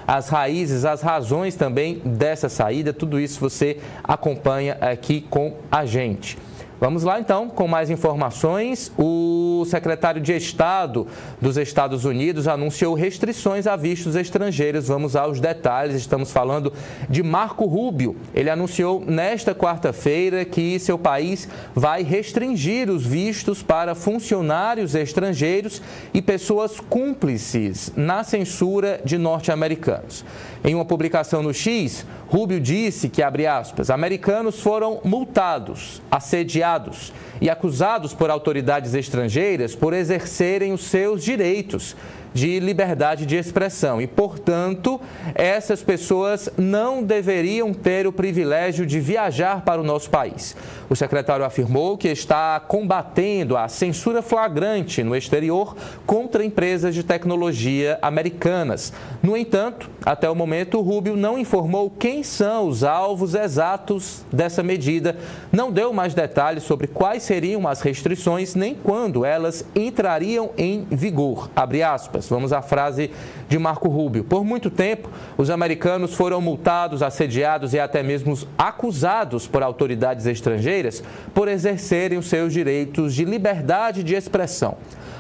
as raízes, as razões também dessa saída. Tudo isso você acompanha aqui com a gente. Vamos lá então com mais informações. O secretário de Estado dos Estados Unidos anunciou restrições a vistos estrangeiros. Vamos aos detalhes. Estamos falando de Marco Rubio. Ele anunciou nesta quarta-feira que seu país vai restringir os vistos para funcionários estrangeiros e pessoas cúmplices na censura de norte-americanos. Em uma publicação no X, Rubio disse que, abre aspas, americanos foram multados, assediados e acusados por autoridades estrangeiras por exercerem os seus direitos de liberdade de expressão e, portanto, essas pessoas não deveriam ter o privilégio de viajar para o nosso país. O secretário afirmou que está combatendo a censura flagrante no exterior contra empresas de tecnologia americanas. No entanto, até o momento, o Rubio não informou quem são os alvos exatos dessa medida, não deu mais detalhes sobre quais seriam as restrições nem quando elas entrariam em vigor. Abre aspas. Vamos à frase de Marco Rubio. Por muito tempo, os americanos foram multados, assediados e até mesmo acusados por autoridades estrangeiras por exercerem os seus direitos de liberdade de expressão.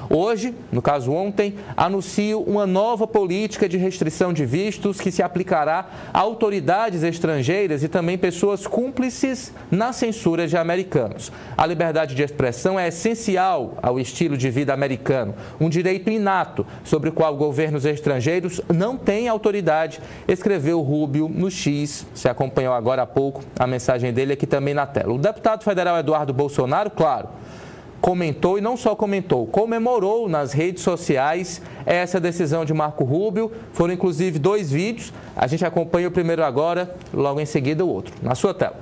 Hoje, no caso ontem, anuncio uma nova política de restrição de vistos que se aplicará a autoridades estrangeiras e também pessoas cúmplices na censura de americanos. A liberdade de expressão é essencial ao estilo de vida americano, um direito inato sobre o qual governos estrangeiros não têm autoridade, escreveu Rubio no X. Você acompanhou agora há pouco a mensagem dele aqui também na tela. O deputado federal Eduardo Bolsonaro, claro, comentou e não só comentou, comemorou nas redes sociais essa decisão de Marco Rubio. Foram inclusive 2 vídeos, a gente acompanha o primeiro agora, logo em seguida o outro. Na sua tela.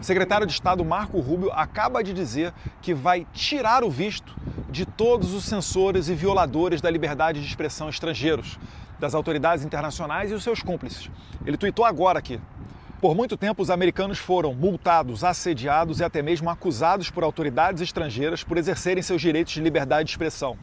O secretário de Estado Marco Rubio acaba de dizer que vai tirar o visto de todos os censores e violadores da liberdade de expressão estrangeiros, das autoridades internacionais e os seus cúmplices. Ele tuitou agora aqui. Por muito tempo, os americanos foram multados, assediados e até mesmo acusados por autoridades estrangeiras por exercerem seus direitos de liberdade de expressão.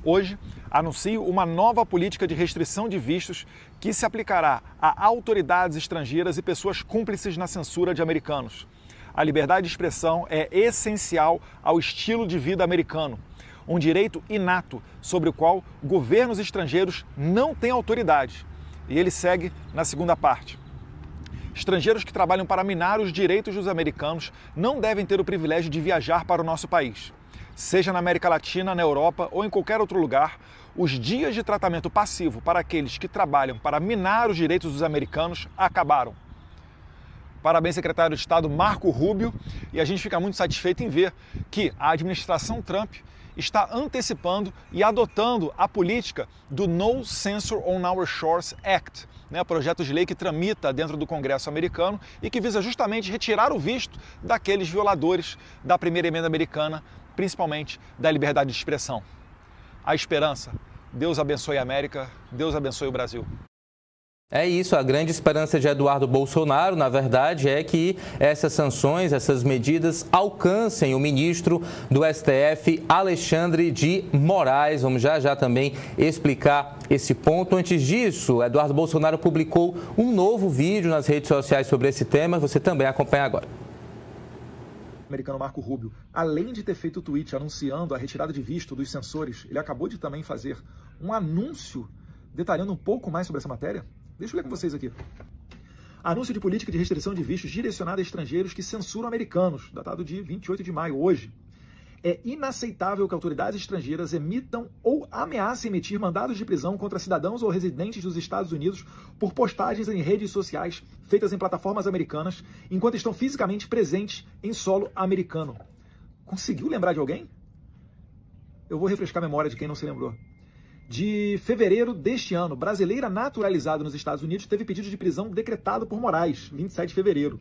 Hoje, anuncio uma nova política de restrição de vistos que se aplicará a autoridades estrangeiras e pessoas cúmplices na censura de americanos. A liberdade de expressão é essencial ao estilo de vida americano, um direito inato sobre o qual governos estrangeiros não têm autoridade. E ele segue na segunda parte. Estrangeiros que trabalham para minar os direitos dos americanos não devem ter o privilégio de viajar para o nosso país. Seja na América Latina, na Europa ou em qualquer outro lugar, os dias de tratamento passivo para aqueles que trabalham para minar os direitos dos americanos acabaram. Parabéns, secretário de Estado Marco Rubio, e a gente fica muito satisfeito em ver que a administração Trump está antecipando e adotando a política do No Censure on Our Shores Act, projeto de lei que tramita dentro do Congresso americano e que visa justamente retirar o visto daqueles violadores da primeira emenda americana, principalmente da liberdade de expressão. A esperança. Deus abençoe a América, Deus abençoe o Brasil. É isso, a grande esperança de Eduardo Bolsonaro, na verdade, é que essas sanções, essas medidas alcancem o ministro do STF, Alexandre de Moraes. Vamos já também explicar esse ponto. Antes disso, Eduardo Bolsonaro publicou um novo vídeo nas redes sociais sobre esse tema. Você também acompanha agora. O americano Marco Rubio, além de ter feito o tweet anunciando a retirada de visto dos censores, ele acabou de também fazer um anúncio detalhando um pouco mais sobre essa matéria. Deixa eu ler com vocês aqui. Anúncio de política de restrição de vistos direcionada a estrangeiros que censuram americanos, datado de 28 de maio, hoje. É inaceitável que autoridades estrangeiras emitam ou ameacem emitir mandados de prisão contra cidadãos ou residentes dos Estados Unidos por postagens em redes sociais feitas em plataformas americanas, enquanto estão fisicamente presentes em solo americano. Conseguiu lembrar de alguém? Eu vou refrescar a memória de quem não se lembrou. De fevereiro deste ano, brasileira naturalizada nos Estados Unidos teve pedido de prisão decretado por Moraes, 27 de fevereiro.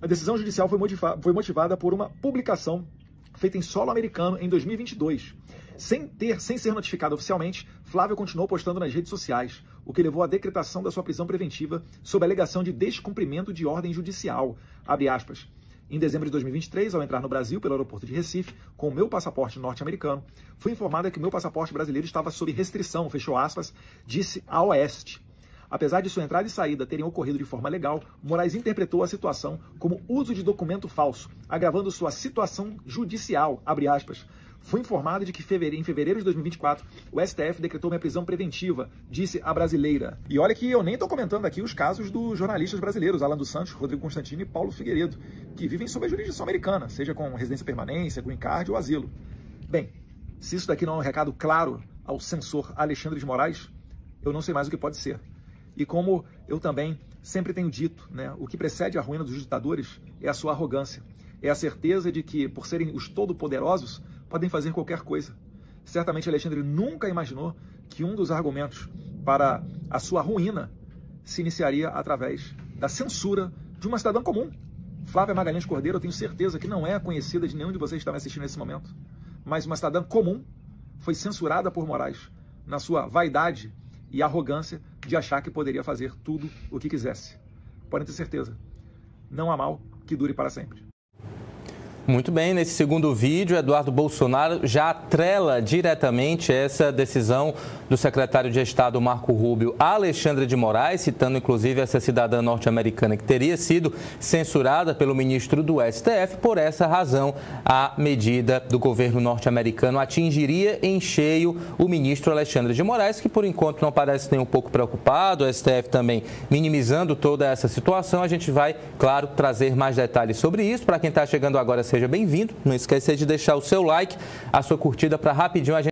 A decisão judicial foi motivada por uma publicação feita em solo americano em 2022. Sem ser notificada oficialmente, Flávio continuou postando nas redes sociais, o que levou à decretação da sua prisão preventiva sob a alegação de descumprimento de ordem judicial. Abre aspas. Em dezembro de 2023, ao entrar no Brasil pelo aeroporto de Recife, com o meu passaporte norte-americano, fui informada que o meu passaporte brasileiro estava sob restrição, fechou aspas, disse a Oeste. Apesar de sua entrada e saída terem ocorrido de forma legal, Moraes interpretou a situação como uso de documento falso, agravando sua situação judicial, abre aspas. Fui informado de que em fevereiro de 2024, o STF decretou minha prisão preventiva, disse a brasileira. E olha que eu nem estou comentando aqui os casos dos jornalistas brasileiros, Alan dos Santos, Rodrigo Constantino e Paulo Figueiredo, que vivem sob a jurisdição americana, seja com residência permanência, green card ou asilo. Bem, se isso daqui não é um recado claro ao censor Alexandre de Moraes, eu não sei mais o que pode ser. E como eu também sempre tenho dito, né, o que precede a ruína dos ditadores é a sua arrogância. É a certeza de que, por serem os todo-poderosos, podem fazer qualquer coisa. Certamente Alexandre nunca imaginou que um dos argumentos para a sua ruína se iniciaria através da censura de uma cidadã comum. Flávia Magalhães Cordeiro, eu tenho certeza que não é conhecida de nenhum de vocês que está me assistindo nesse momento, mas uma cidadã comum foi censurada por Moraes na sua vaidade e arrogância de achar que poderia fazer tudo o que quisesse. Podem ter certeza, não há mal que dure para sempre. Muito bem, nesse segundo vídeo, Eduardo Bolsonaro já atrela diretamente essa decisão do secretário de Estado Marco Rubio a Alexandre de Moraes, citando inclusive essa cidadã norte-americana que teria sido censurada pelo ministro do STF. Por essa razão, a medida do governo norte-americano atingiria em cheio o ministro Alexandre de Moraes, que por enquanto não parece nem um pouco preocupado, o STF também minimizando toda essa situação. A gente vai, claro, trazer mais detalhes sobre isso. Para quem está chegando agora, seja bem-vindo. Não esqueça de deixar o seu like, a sua curtida para rapidinho a gente